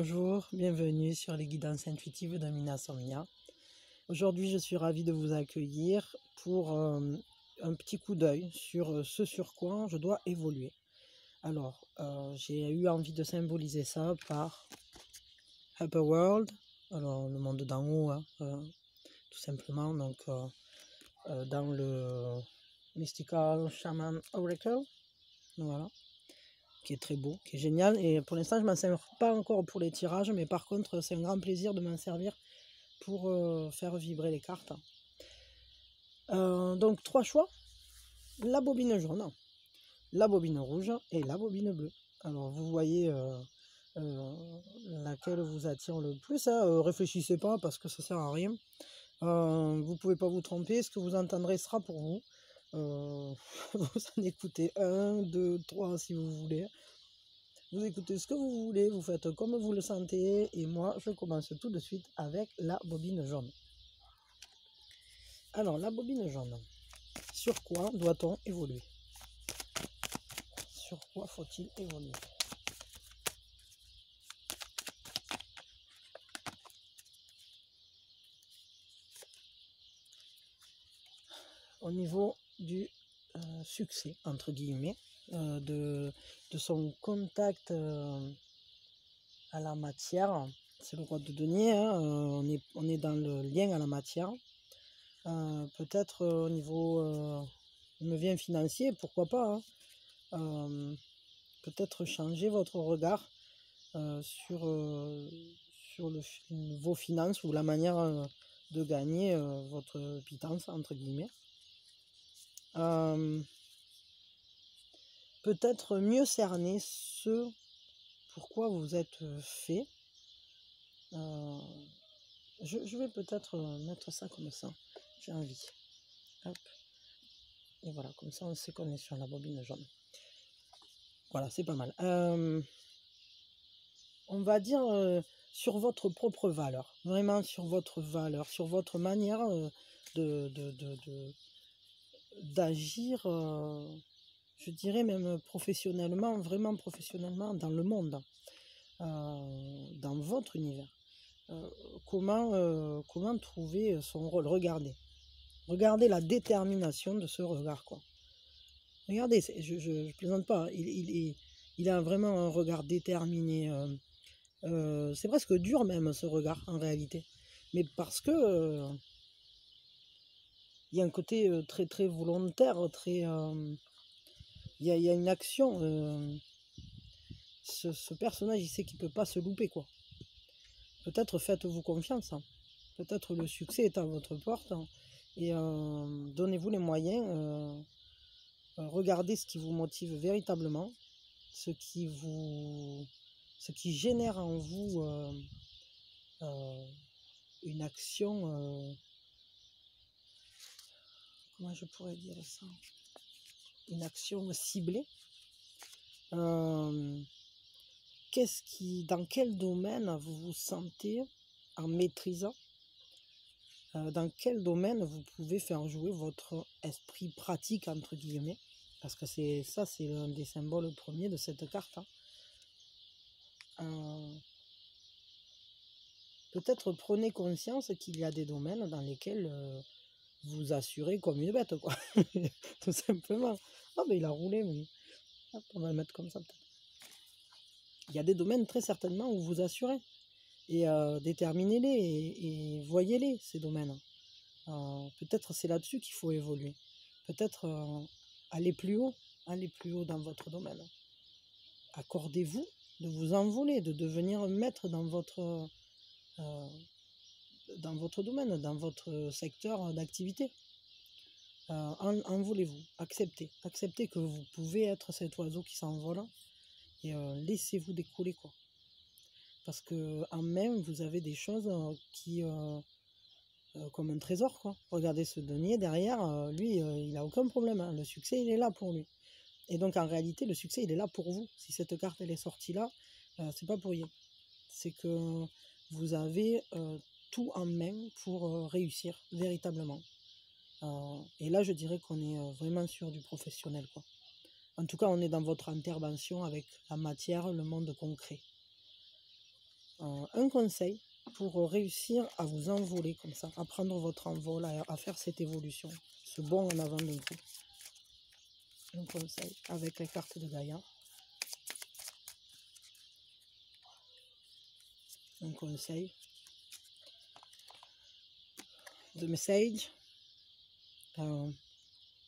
Bonjour, bienvenue sur les guidances intuitives de Mina Somnia. Aujourd'hui, je suis ravie de vous accueillir pour un petit coup d'œil sur ce sur quoi je dois évoluer. Alors, j'ai eu envie de symboliser ça par Upper World, alors le monde d'en haut, hein, tout simplement, donc dans le Mystical Shaman Oracle, voilà, qui est très beau, qui est génial. Et pour l'instant, je ne m'en sers pas encore pour les tirages, mais par contre, c'est un grand plaisir de m'en servir pour faire vibrer les cartes. Donc, 3 choix. La bobine jaune, la bobine rouge et la bobine bleue. Alors, vous voyez laquelle vous attire le plus. Hein. Réfléchissez pas parce que ça sert à rien. Vous pouvez pas vous tromper. Ce que vous entendrez sera pour vous. Vous en écoutez 1, 2, 3 si vous voulez. Vous écoutez ce que vous voulez, vous faites comme vous le sentez. Et moi, je commence tout de suite avec la bobine jaune. Alors, la bobine jaune. Sur quoi doit-on évoluer? Sur quoi faut-il évoluer? Au niveau du succès, entre guillemets, de son contact à la matière, c'est le roi de denier, hein, on est dans le lien à la matière. Peut-être au niveau, il me vient financier, pourquoi pas, hein, peut-être changer votre regard sur vos finances ou la manière de gagner votre pitance, entre guillemets. Peut-être mieux cerner ce pourquoi vous êtes fait. Je vais peut-être mettre ça comme ça, j'ai envie. Hop. Et voilà, comme ça on sait qu'on est sur la bobine jaune. Voilà, c'est pas mal. On va dire sur votre propre valeur, vraiment sur votre valeur, sur votre manière d'agir, je dirais même professionnellement, vraiment professionnellement dans le monde, dans votre univers. Comment trouver son rôle? Regardez la détermination de ce regard, quoi. Regardez, je plaisante pas, il a vraiment un regard déterminé. C'est presque dur même ce regard en réalité, mais parce que il y a un côté très très volontaire, très il y a une action. Ce personnage, il sait qu'il peut pas se louper, quoi. Peut-être faites-vous confiance, hein. Peut-être le succès est à votre porte, hein, et donnez-vous les moyens. Regardez ce qui vous motive véritablement, ce qui génère en vous une action, comment je pourrais dire ça, une action ciblée. Dans quel domaine vous vous sentez en maîtrisant, dans quel domaine vous pouvez faire jouer votre esprit pratique, entre guillemets, parce que c'est l'un des symboles premiers de cette carte, hein. Peut-être prenez conscience qu'il y a des domaines dans lesquels vous assurez comme une bête, quoi. Tout simplement. Ah, mais il a roulé, mais hop, on va le mettre comme ça, peut-être. Il y a des domaines très certainement où vous assurez. Et déterminez-les et voyez-les, ces domaines. Peut-être c'est là-dessus qu'il faut évoluer. Peut-être aller plus haut dans votre domaine. Accordez-vous de vous envoler, de devenir maître dans votre domaine, dans votre secteur d'activité. Envolez-vous, acceptez que vous pouvez être cet oiseau qui s'envole et laissez-vous décoller, quoi. Parce que en même vous avez des choses qui comme un trésor, quoi. Regardez ce denier derrière, lui il n'a aucun problème, hein. Le succès il est là pour lui. Et donc en réalité le succès il est là pour vous. Si cette carte elle est sortie là, c'est pas pour rien. C'est que vous avez tout en main pour réussir véritablement. Et là je dirais qu'on est vraiment sur du professionnel, quoi. En tout cas on est dans votre intervention avec la matière, le monde concret. un conseil pour réussir à vous envoler comme ça, à prendre votre envol, à faire cette évolution, ce bond en avant d'un coup. Un conseil avec les cartes de Gaïa. Un conseil. The message.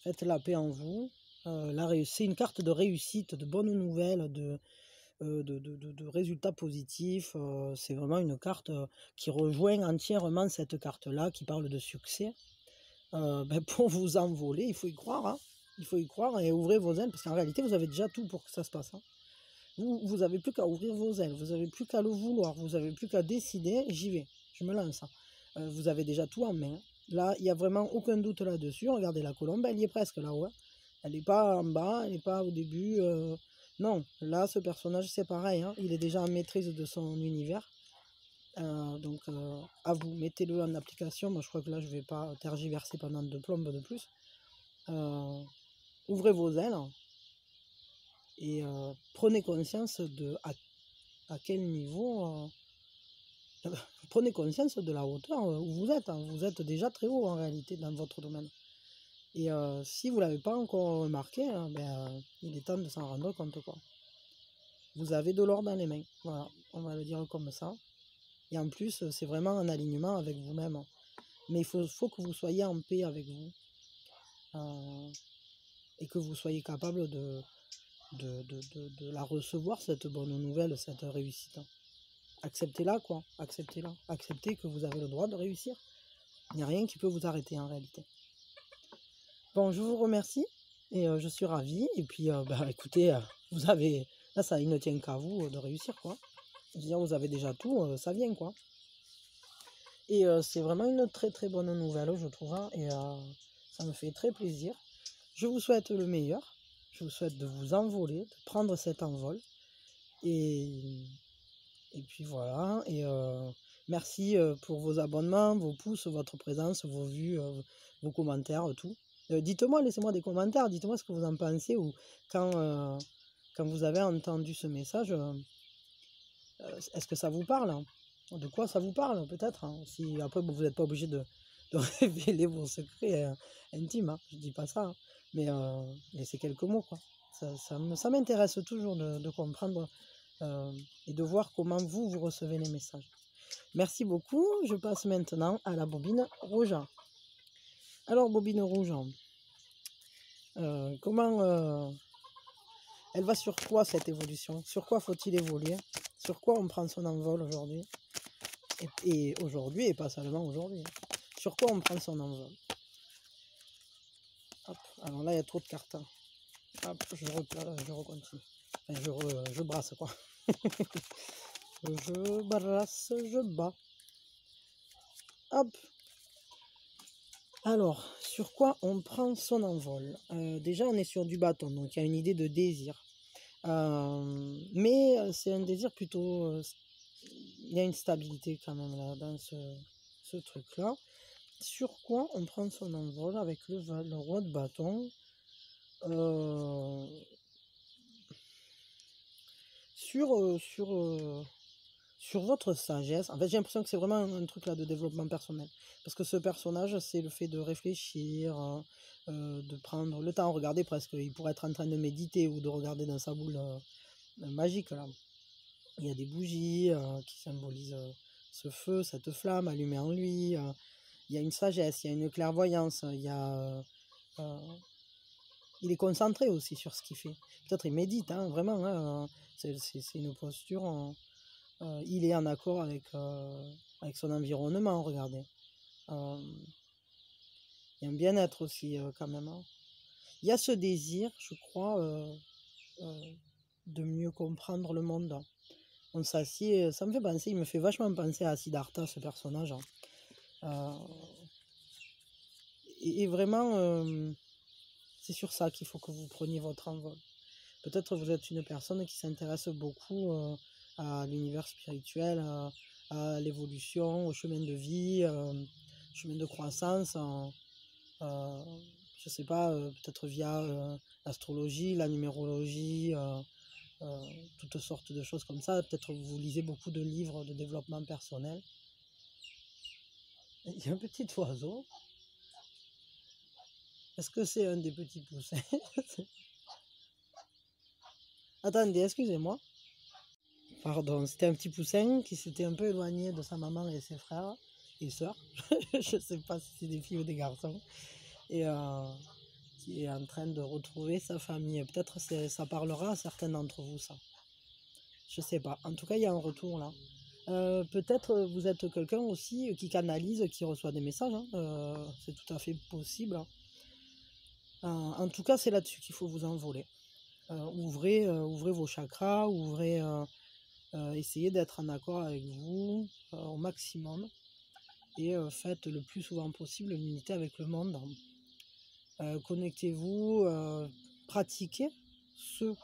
Faites la paix en vous. C'est une carte de réussite, de bonnes nouvelles, de résultats positifs. C'est vraiment une carte qui rejoint entièrement cette carte-là, qui parle de succès. Pour vous envoler, il faut y croire. Hein. Il faut y croire et ouvrez vos ailes, parce qu'en réalité, vous avez déjà tout pour que ça se passe. Hein. Vous n'avez plus qu'à ouvrir vos ailes, vous n'avez plus qu'à le vouloir, vous n'avez plus qu'à décider, j'y vais, je me lance. Vous avez déjà tout en main. Là, il n'y a vraiment aucun doute là-dessus. Regardez la colombe, elle y est presque là-haut. Hein. Elle n'est pas en bas, elle n'est pas au début. Non, là, ce personnage, c'est pareil. Hein. Il est déjà en maîtrise de son univers. Donc, à vous, mettez-le en application. Moi, je crois que là, je ne vais pas tergiverser pendant 2 plombes de plus. Ouvrez vos ailes. Et prenez conscience de à quel niveau, prenez conscience de la hauteur où vous êtes. Hein. Vous êtes déjà très haut en réalité dans votre domaine. Et si vous ne l'avez pas encore remarqué, hein, il est temps de s'en rendre compte. Quoi. Vous avez de l'or dans les mains. Voilà, on va le dire comme ça. Et en plus, c'est vraiment un alignement avec vous-même. Mais il faut que vous soyez en paix avec vous. Et que vous soyez capable de la recevoir, cette bonne nouvelle, cette réussite. Acceptez-la, quoi. Acceptez-la. Acceptez que vous avez le droit de réussir. Il n'y a rien qui peut vous arrêter, en réalité. Bon, je vous remercie. Et je suis ravie. Et puis, écoutez, vous avez... Là, ça, il ne tient qu'à vous de réussir, quoi. Je veux dire, vous avez déjà tout, ça vient, quoi. Et c'est vraiment une très, très bonne nouvelle, je trouve. Hein, et ça me fait très plaisir. Je vous souhaite le meilleur. Je vous souhaite de vous envoler, de prendre cet envol. Et puis voilà. Et merci pour vos abonnements, vos pouces, votre présence, vos vues, vos commentaires, tout. Dites-moi, laissez-moi des commentaires. Dites-moi ce que vous en pensez. Ou quand vous avez entendu ce message, est-ce que ça vous parle? Hein? De quoi ça vous parle, peut-être? Hein? Si après, vous n'êtes pas obligé de révéler vos secrets intimes. Hein? Je ne dis pas ça. Hein? Mais laissez quelques mots, quoi. Ça m'intéresse toujours de comprendre et de voir comment vous recevez les messages. Merci beaucoup. Je passe maintenant à la bobine rouge. Alors, bobine rouge, comment elle va sur quoi cette évolution? Sur quoi faut-il évoluer? Sur quoi on prend son envol aujourd'hui? Et aujourd'hui, et pas seulement aujourd'hui. Sur quoi on prend son envol? Hop, alors là, il y a trop de cartes. Hop, je recontinue. Enfin, je brasse, quoi. Je brasse, je bats. Hop. Alors, sur quoi on prend son envol? Déjà, on est sur du bâton, donc il y a une idée de désir. Mais c'est un désir plutôt... il y a une stabilité quand même là, dans ce truc-là. Sur quoi on prend son envol avec le roi de bâton? Sur votre sagesse. En fait, j'ai l'impression que c'est vraiment un truc là de développement personnel. Parce que ce personnage, c'est le fait de réfléchir, de prendre le temps, regarder presque. Il pourrait être en train de méditer ou de regarder dans sa boule magique là. Il y a des bougies qui symbolisent ce feu, cette flamme allumée en lui. Il y a une sagesse, il y a une clairvoyance, il est concentré aussi sur ce qu'il fait. Peut-être il médite, hein, vraiment. Hein, c'est une posture. Il est en accord avec son environnement, regardez. Il y a un bien-être aussi, quand même. Hein. Il y a ce désir, je crois, de mieux comprendre le monde. On s'assied, ça me fait penser, il me fait vachement penser à Siddhartha, ce personnage. Hein. Et vraiment, c'est sur ça qu'il faut que vous preniez votre envol. Peut-être vous êtes une personne qui s'intéresse beaucoup à l'univers spirituel, à l'évolution, au chemin de vie, chemin de croissance, je sais pas, peut-être via l'astrologie, la numérologie, toutes sortes de choses comme ça. Peut-être vous lisez beaucoup de livres de développement personnel. Il y a un petit oiseau. Est-ce que c'est un des petits poussins? Attendez, excusez-moi. Pardon, c'était un petit poussin qui s'était un peu éloigné de sa maman et ses frères et sœurs. Je ne sais pas si c'est des filles ou des garçons. Et qui est en train de retrouver sa famille. Peut-être ça parlera à certains d'entre vous, ça. Je sais pas. En tout cas, il y a un retour là. Peut-être vous êtes quelqu'un aussi qui canalise, qui reçoit des messages. Hein. C'est tout à fait possible. En tout cas, c'est là-dessus qu'il faut vous envoler. Ouvrez vos chakras, essayez d'être en accord avec vous au maximum et faites le plus souvent possible l'unité avec le monde. Connectez-vous, pratiquez ce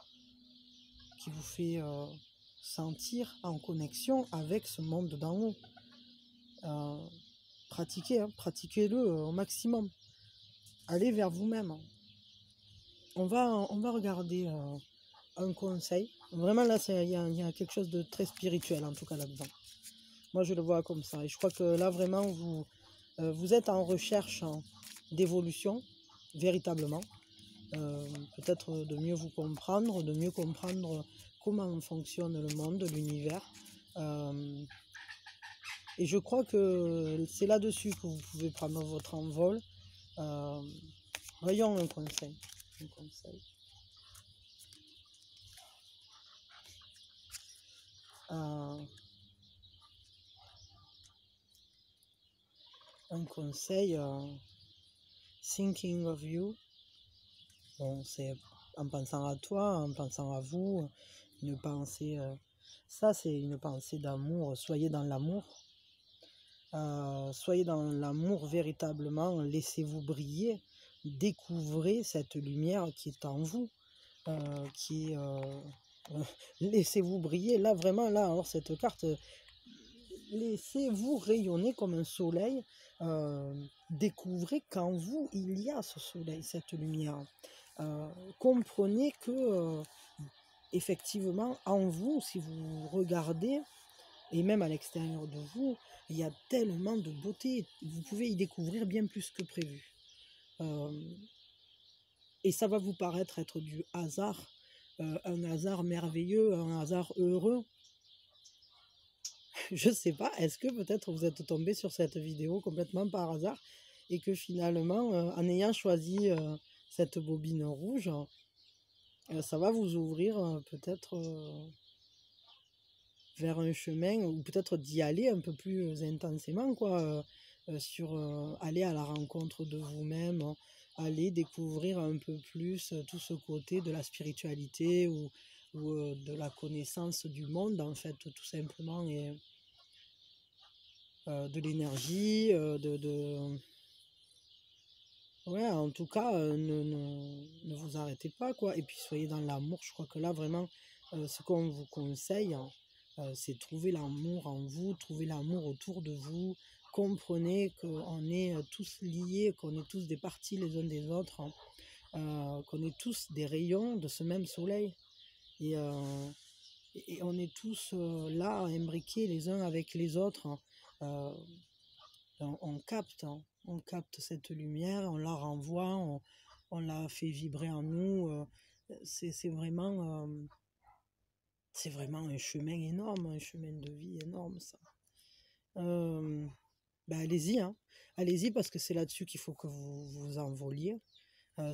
qui vous fait sentir en connexion avec ce monde d'en haut. Pratiquez-le au maximum. Allez vers vous-même. On va regarder un conseil. Vraiment là, il y a quelque chose de très spirituel en tout cas là-dedans. Moi, je le vois comme ça. Et je crois que là, vraiment, vous êtes en recherche d'évolution, véritablement. Peut-être de mieux vous comprendre, de mieux comprendre comment fonctionne le monde, l'univers. Et je crois que c'est là-dessus que vous pouvez prendre votre envol. Voyons un conseil. Un conseil, thinking of you. Bon, c'est en pensant à toi, en pensant à vous, une pensée. Ça, c'est une pensée d'amour. Soyez dans l'amour. Soyez dans l'amour véritablement. Laissez-vous briller. Découvrez cette lumière qui est en vous. Laissez-vous briller. Là, vraiment, là, alors cette carte, laissez-vous rayonner comme un soleil. Découvrez qu'en vous, il y a ce soleil, cette lumière. Comprenez que, effectivement, en vous, si vous regardez, et même à l'extérieur de vous, il y a tellement de beauté. Vous pouvez y découvrir bien plus que prévu. Et ça va vous paraître être du hasard, un hasard merveilleux, un hasard heureux. Je ne sais pas, est-ce que peut-être vous êtes tombé sur cette vidéo complètement par hasard et que finalement, en ayant choisi cette bobine rouge, ça va vous ouvrir peut-être vers un chemin ou peut-être d'y aller un peu plus intensément, quoi, aller à la rencontre de vous-même, aller découvrir un peu plus tout ce côté de la spiritualité ou de la connaissance du monde, en fait, tout simplement, et de l'énergie, ouais, en tout cas, ne vous arrêtez pas, quoi. Et puis soyez dans l'amour. Je crois que là, vraiment, ce qu'on vous conseille, c'est trouver l'amour en vous, trouver l'amour autour de vous. Comprenez qu'on est tous liés, qu'on est tous des parties les uns des autres, qu'on est tous des rayons de ce même soleil. Et on est tous là, imbriqués les uns avec les autres. On capte cette lumière, on la renvoie, on la fait vibrer en nous. C'est vraiment un chemin énorme, un chemin de vie énorme, ça. Allez-y, hein. Allez-y parce que c'est là-dessus qu'il faut que vous vous envoliez.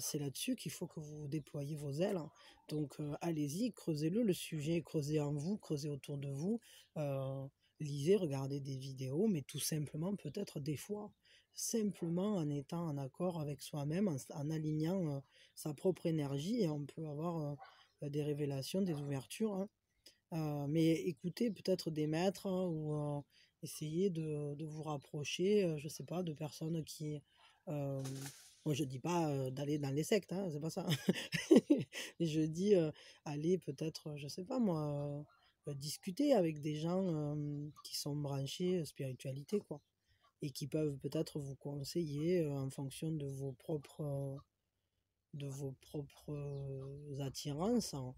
C'est là-dessus qu'il faut que vous déployiez vos ailes. Donc allez-y, creusez-le, le sujet, creusez en vous, creusez autour de vous. Lisez, regardez des vidéos, mais tout simplement, peut-être des fois, simplement en étant en accord avec soi-même, en alignant sa propre énergie, et on peut avoir des révélations, des ouvertures. Mais écoutez peut-être des maîtres ou essayez de vous rapprocher, je sais pas, de personnes qui... moi, je dis pas d'aller dans les sectes, hein, c'est pas ça. Mais je dis aller peut-être, je sais pas moi, discuter avec des gens qui sont branchés spiritualité, quoi. Et qui peuvent peut-être vous conseiller en fonction de vos propres attirances, hein,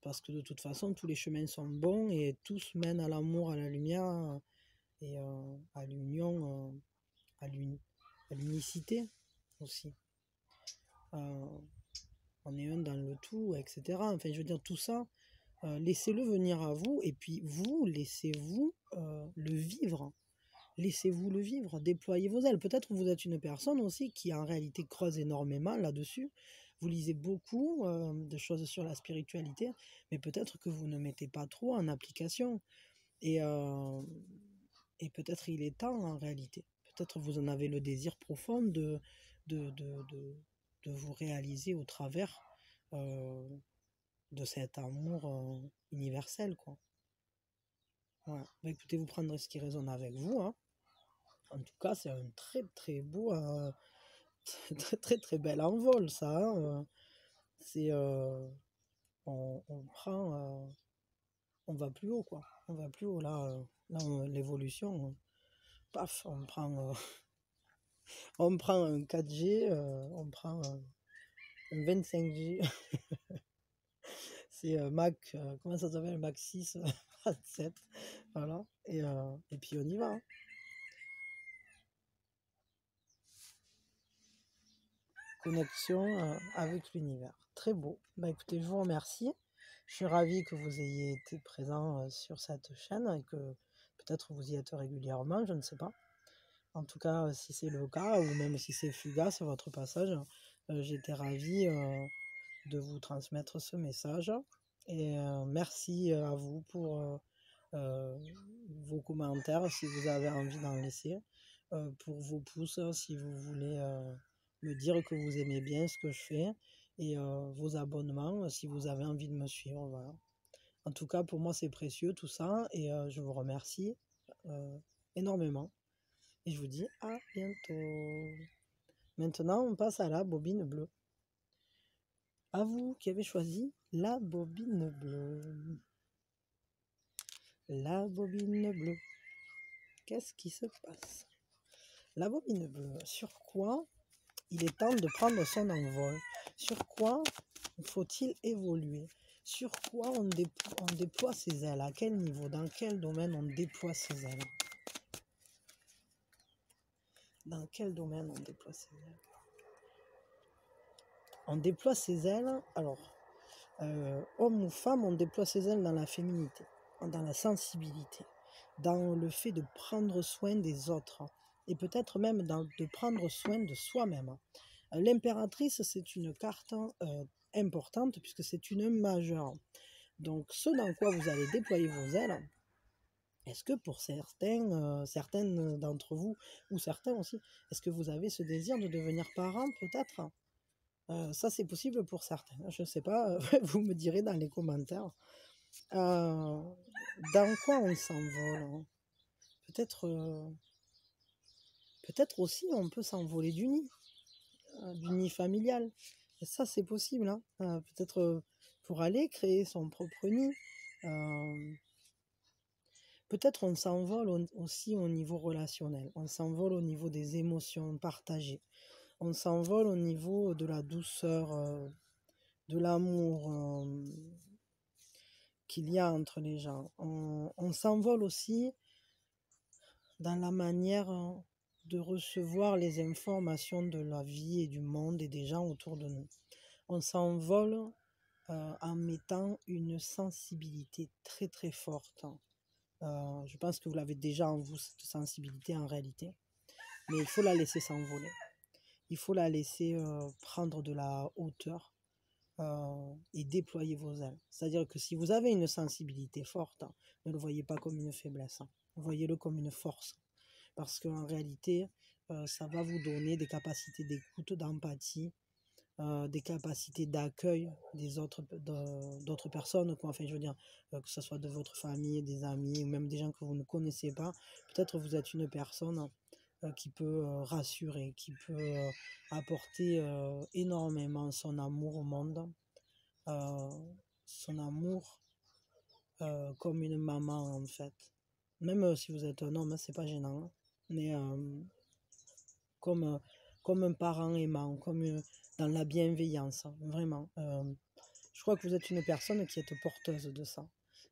Parce que de toute façon, tous les chemins sont bons et tous mènent à l'amour, à la lumière et à l'union, à l'unicité aussi. Euh, on est un dans le tout, etc. Enfin, je veux dire, tout ça, laissez-le venir à vous et puis vous, laissez-vous le vivre. Laissez-vous le vivre, déployez vos ailes. Peut-être que vous êtes une personne aussi qui en réalité creuse énormément là-dessus. Vous lisez beaucoup de choses sur la spiritualité, mais peut-être que vous ne mettez pas trop en application. Et, euh, et peut-être il est temps en réalité. Peut-être vous en avez le désir profond de, de, de, de vous réaliser au travers euh, de cet amour universel, quoi. Voilà. Bah, écoutez, vous prendrez ce qui résonne avec vous, hein. En tout cas, c'est un très très beau, très très très bel envol, ça, hein. C'est, on prend, on va plus haut, quoi. On va plus haut, là, l'évolution, paf, on prend un 4G, on prend un 25G, c'est Mac, comment ça s'appelle, Mac 6, 7, voilà, et puis on y va, hein. Connexion avec l'univers. Très beau. Bah écoutez, je vous remercie. Je suis ravi que vous ayez été présent sur cette chaîne et que peut-être vous y êtes régulièrement, je ne sais pas. En tout cas, si c'est le cas, ou même si c'est fugace votre passage, j'étais ravi de vous transmettre ce message. Et merci à vous pour euh, vos commentaires si vous avez envie d'en laisser, pour vos pouces si vous voulez me dire que vous aimez bien ce que je fais, et vos abonnements si vous avez envie de me suivre. Voilà. En tout cas, pour moi, c'est précieux tout ça, et je vous remercie énormément. Et je vous dis à bientôt. Maintenant, on passe à la bobine bleue. À vous qui avez choisi la bobine bleue. La bobine bleue. Qu'est-ce qui se passe? La bobine bleue. Sur quoi il est temps de prendre son envol? Sur quoi faut-il évoluer? Sur quoi on déploie ses ailes? À quel niveau? Dans quel domaine on déploie ses ailes? Dans quel domaine on déploie ses ailes? On déploie ses ailes, alors, homme ou femme, on déploie ses ailes dans la féminité, dans la sensibilité, dans le fait de prendre soin des autres, et peut-être même de prendre soin de soi-même. L'impératrice, c'est une carte importante puisque c'est une majeure. Donc, ce dans quoi vous allez déployer vos ailes, est-ce que pour certaines d'entre vous, ou certains aussi, est-ce que vous avez ce désir de devenir parent peut-être? Ça, c'est possible pour certains. Je ne sais pas, vous me direz dans les commentaires. Dans quoi on s'envole, hein? Peut-être peut-être aussi on peut s'envoler du nid familial. Et ça, c'est possible, hein. Peut-être pour aller créer son propre nid. Peut-être on s'envole aussi au niveau relationnel. On s'envole au niveau des émotions partagées. On s'envole au niveau de la douceur, de l'amour qu'il y a entre les gens. On s'envole aussi dans la manière de recevoir les informations de la vie et du monde et des gens autour de nous. On s'envole en mettant une sensibilité très très forte. Je pense que vous l'avez déjà en vous, cette sensibilité en réalité. Mais il faut la laisser s'envoler. Il faut la laisser prendre de la hauteur et déployer vos ailes. C'est-à-dire que si vous avez une sensibilité forte, ne le voyez pas comme une faiblesse. Voyez-le comme une force. Parce qu'en réalité, ça va vous donner des capacités d'écoute, d'empathie, des capacités d'accueil d'autres personnes, quoi. Enfin, je veux dire, que ce soit de votre famille, des amis, ou même des gens que vous ne connaissez pas. Peut-être vous êtes une personne qui peut rassurer, qui peut apporter énormément son amour au monde, euh, son amour comme une maman en fait. Même si vous êtes un homme, c'est pas gênant, hein. Mais comme, comme un parent aimant, dans la bienveillance, vraiment. Je crois que vous êtes une personne qui est porteuse de ça.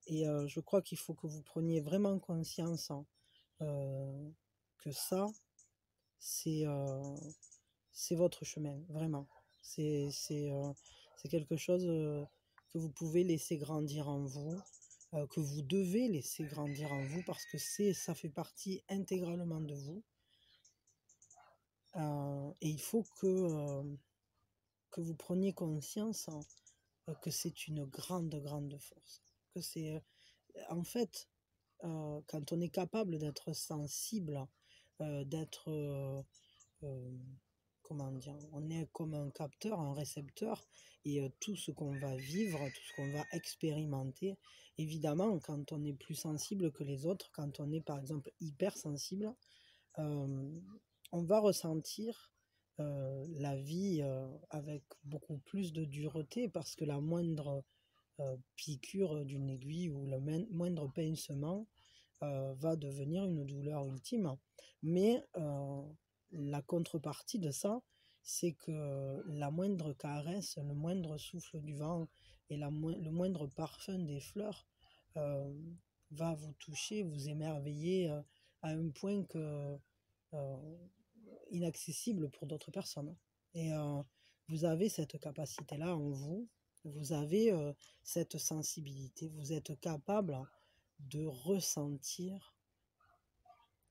Et je crois qu'il faut que vous preniez vraiment conscience, hein, euh, que ça, c'est c'est votre chemin, vraiment. C'est c'est, euh, c'est quelque chose que vous pouvez laisser grandir en vous, que vous devez laisser grandir en vous parce que ça fait partie intégralement de vous. Et il faut que vous preniez conscience, hein, que c'est une grande, grande force. Que c'est, en fait, quand on est capable d'être sensible, d'être, euh, comment dire, on est comme un capteur, un récepteur, et tout ce qu'on va vivre, tout ce qu'on va expérimenter, évidemment, quand on est plus sensible que les autres, quand on est par exemple hypersensible, euh, on va ressentir la vie avec beaucoup plus de dureté parce que la moindre piqûre d'une aiguille ou le moindre pincement va devenir une douleur ultime. Mais la contrepartie de ça, c'est que la moindre caresse, le moindre souffle du vent et le moindre parfum des fleurs euh, va vous toucher, vous émerveiller à un point que euh, inaccessible pour d'autres personnes. Et vous avez cette capacité-là en vous, vous avez cette sensibilité, vous êtes capable de ressentir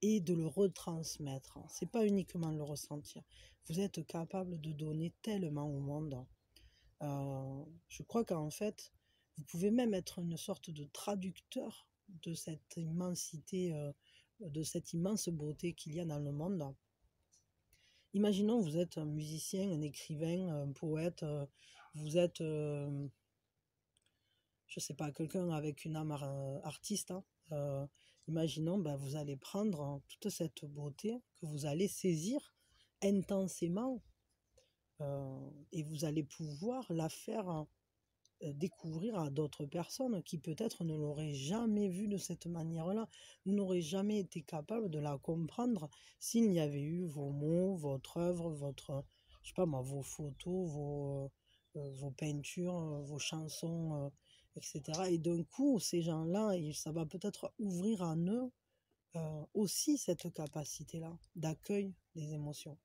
et de le retransmettre. C'est pas uniquement le ressentir. Vous êtes capable de donner tellement au monde. Je crois qu'en fait, vous pouvez même être une sorte de traducteur de cette immensité, de cette immense beauté qu'il y a dans le monde. Imaginons, vous êtes un musicien, un écrivain, un poète, vous êtes, je sais pas, quelqu'un avec une âme artiste, hein. Imaginons, ben, vous allez prendre toute cette beauté que vous allez saisir intensément et vous allez pouvoir la faire découvrir à d'autres personnes qui peut-être ne l'auraient jamais vue de cette manière-là, n'auraient jamais été capables de la comprendre s'il n'y avait eu vos mots, votre œuvre, votre, je sais pas moi, vos photos, vos peintures, vos chansons, etc. Et d'un coup, ces gens-là, ça va peut-être ouvrir en eux aussi cette capacité-là d'accueil des émotions.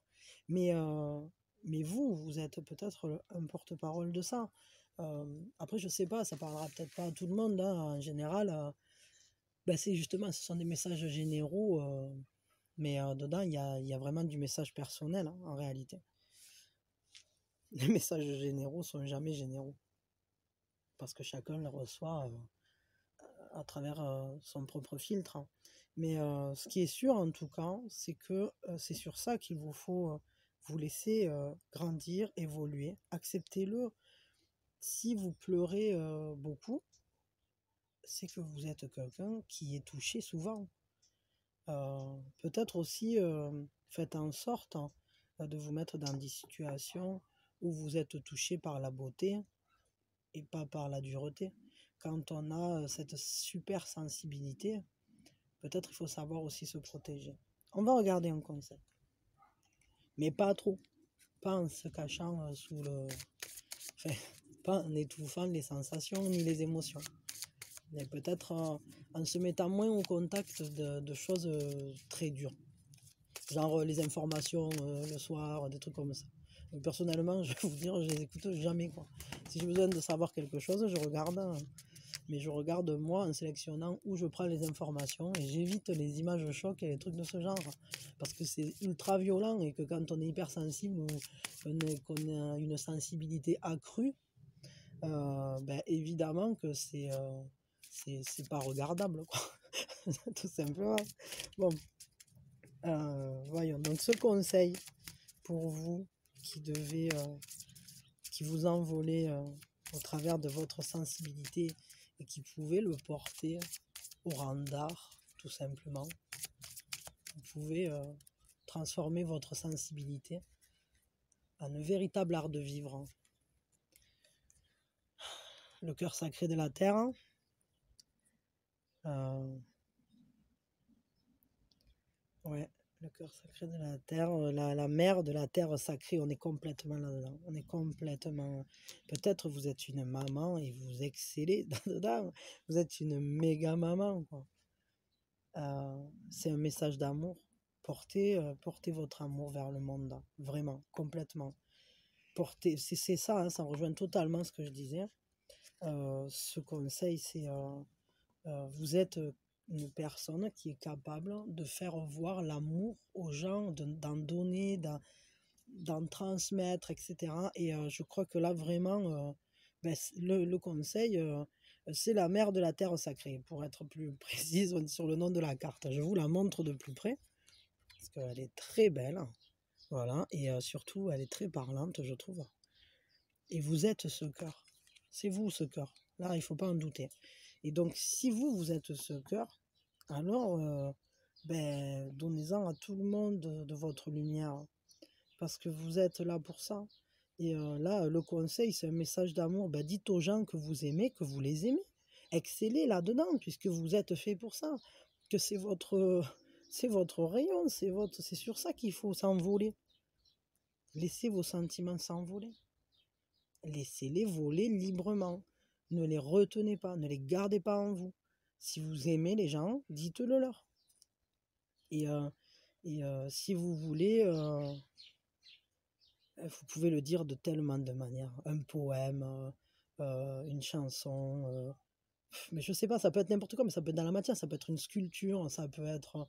Mais, euh, mais vous êtes peut-être un porte-parole de ça. Après, je sais pas, ça parlera peut-être pas à tout le monde, hein. En général, ben c'est justement, ce sont des messages généraux, mais dedans, il y a vraiment du message personnel, hein, en réalité. Les messages généraux sont jamais généraux, parce que chacun le reçoit à travers son propre filtre, hein. Mais ce qui est sûr, en tout cas, c'est que c'est sur ça qu'il vous faut vous laisser grandir, évoluer, acceptez-le. Si vous pleurez beaucoup, c'est que vous êtes quelqu'un qui est touché souvent. Peut-être aussi faites en sorte de vous mettre dans des situations où vous êtes touché par la beauté et pas par la dureté. Quand on a cette super sensibilité, peut-être il faut savoir aussi se protéger. On va regarder un concept, mais pas trop, pas en se cachant sous le... Enfin, pas en étouffant les sensations ni les émotions. Mais peut-être en se mettant moins au contact de choses très dures. Genre les informations le soir, des trucs comme ça. Donc, personnellement, je vais vous dire, je les écoute jamais, quoi. Si j'ai besoin de savoir quelque chose, je regarde, mais je regarde moi en sélectionnant où je prends les informations et j'évite les images chocs et les trucs de ce genre. Parce que c'est ultra violent et que quand on est hypersensible ou qu'on a une sensibilité accrue, ben, évidemment que c'est pas regardable, quoi. Tout simplement. Bon, voyons. Donc, ce conseil pour vous qui devez, qui vous envolez au travers de votre sensibilité et qui pouvez le porter au rang d'art, tout simplement. Vous pouvez transformer votre sensibilité en un véritable art de vivre, hein. Le cœur sacré de la terre. Ouais, Le cœur sacré de la terre, la mère de la terre sacrée, on est complètement là-dedans. On est complètement. Peut-être vous êtes une maman et vous excellez là-dedans. Vous êtes une méga maman, quoi. C'est un message d'amour. Portez votre amour vers le monde, hein. Vraiment, complètement. C'est ça, hein, ça rejoint totalement ce que je disais. Ce conseil, c'est vous êtes une personne qui est capable de faire voir l'amour aux gens, d'en donner, d'en transmettre, etc. Et je crois que là, vraiment, le conseil, c'est la mère de la terre sacrée, pour être plus précise sur le nom de la carte. Je vous la montre de plus près, parce qu'elle est très belle. Voilà, et surtout, elle est très parlante, je trouve. Et vous êtes ce cœur. C'est vous ce cœur. Là, il ne faut pas en douter. Et donc, si vous êtes ce cœur, alors donnez-en à tout le monde de votre lumière. Parce que vous êtes là pour ça. Et là, le conseil, c'est un message d'amour. Ben, dites aux gens que vous aimez, que vous les aimez. Excellez là-dedans, puisque vous êtes fait pour ça. Que c'est votre rayon, c'est sur ça qu'il faut s'envoler. Laissez vos sentiments s'envoler. Laissez-les voler librement. Ne les retenez pas, ne les gardez pas en vous. Si vous aimez les gens, dites-le leur. Et, si vous voulez, vous pouvez le dire de tellement de manières. Un poème, une chanson, mais je sais pas, ça peut être n'importe quoi, mais ça peut être dans la matière, ça peut être une sculpture, euh, ça peut être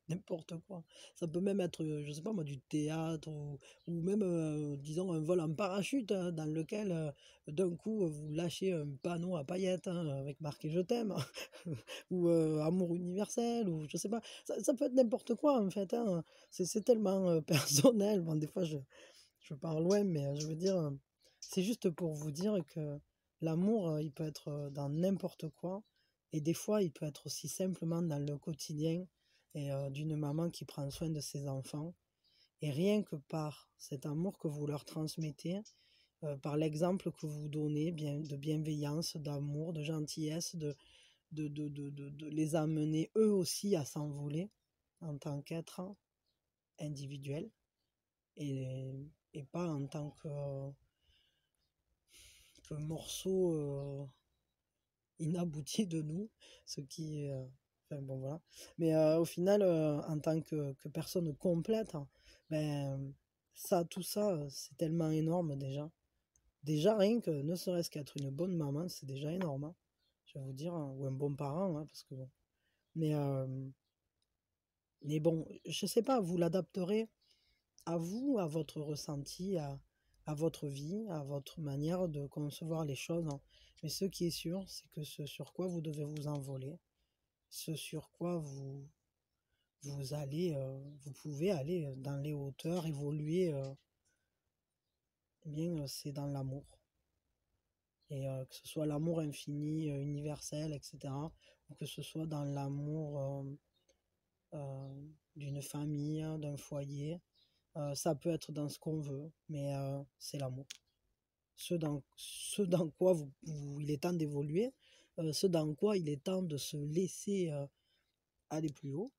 n'importe quoi. Ça peut même être, je sais pas moi, du théâtre ou même, disons, un vol en parachute, hein, dans lequel, d'un coup, vous lâchez un panneau à paillettes, hein, avec marqué «Je t'aime» ou «Amour universel» ou je sais pas. Ça peut être n'importe quoi en fait, hein. C'est tellement, personnel. Bon, des fois, je pars loin, mais je veux dire, c'est juste pour vous dire que l'amour, il peut être dans n'importe quoi. Et des fois, il peut être aussi simplement dans le quotidien et d'une maman qui prend soin de ses enfants. Et rien que par cet amour que vous leur transmettez, par l'exemple que vous donnez, de bienveillance, d'amour, de gentillesse, de les amener eux aussi à s'envoler en tant qu'être individuel et pas en tant que morceau inabouti de nous, ce qui est... enfin bon voilà. Mais au final, en tant que personne complète, hein, ben, tout ça, c'est tellement énorme déjà. Déjà rien que ne serait-ce qu'être une bonne maman, c'est déjà énorme, hein, je vais vous dire, hein, ou un bon parent, hein, parce que bon. Mais, euh, mais bon, je sais pas, vous l'adapterez à vous, à votre ressenti, à votre vie, à votre manière de concevoir les choses, hein. Mais ce qui est sûr, c'est que ce sur quoi vous devez vous envoler, ce sur quoi vous pouvez aller dans les hauteurs, évoluer, eh bien, c'est dans l'amour. Et que ce soit l'amour infini, universel, etc., ou que ce soit dans l'amour d'une famille, d'un foyer, ça peut être dans ce qu'on veut, mais c'est l'amour. Ce dans quoi il est temps d'évoluer, ce dans quoi il est temps de se laisser aller plus haut,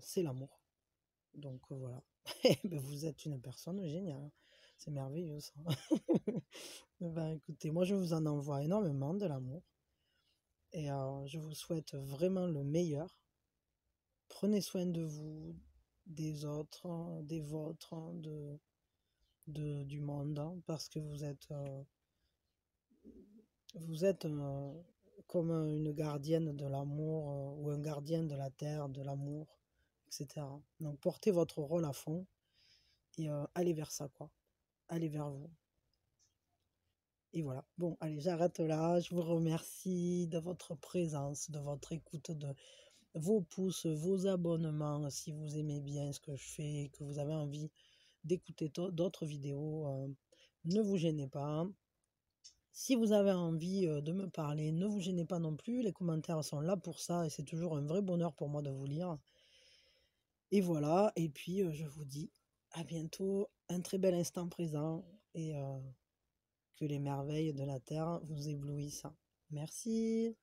c'est l'amour. Donc voilà. Ben, vous êtes une personne géniale. C'est merveilleux ça. Ben, écoutez, moi je vous en envoie énormément de l'amour. Et je vous souhaite vraiment le meilleur. Prenez soin de vous, des autres, des vôtres, du monde, hein, parce que vous êtes comme une gardienne de l'amour ou un gardien de la terre, de l'amour, etc. Donc portez votre rôle à fond et allez vers ça, quoi. Allez vers vous. Et voilà. Bon, allez, j'arrête là. Je vous remercie de votre présence, de votre écoute, de vos pouces, vos abonnements. Si vous aimez bien ce que je fais et que vous avez envie d'écouter d'autres vidéos, ne vous gênez pas. Si vous avez envie de me parler, ne vous gênez pas non plus. Les commentaires sont là pour ça et c'est toujours un vrai bonheur pour moi de vous lire. Et voilà. Et puis, je vous dis à bientôt. Un très bel instant présent et que les merveilles de la Terre vous éblouissent. Merci.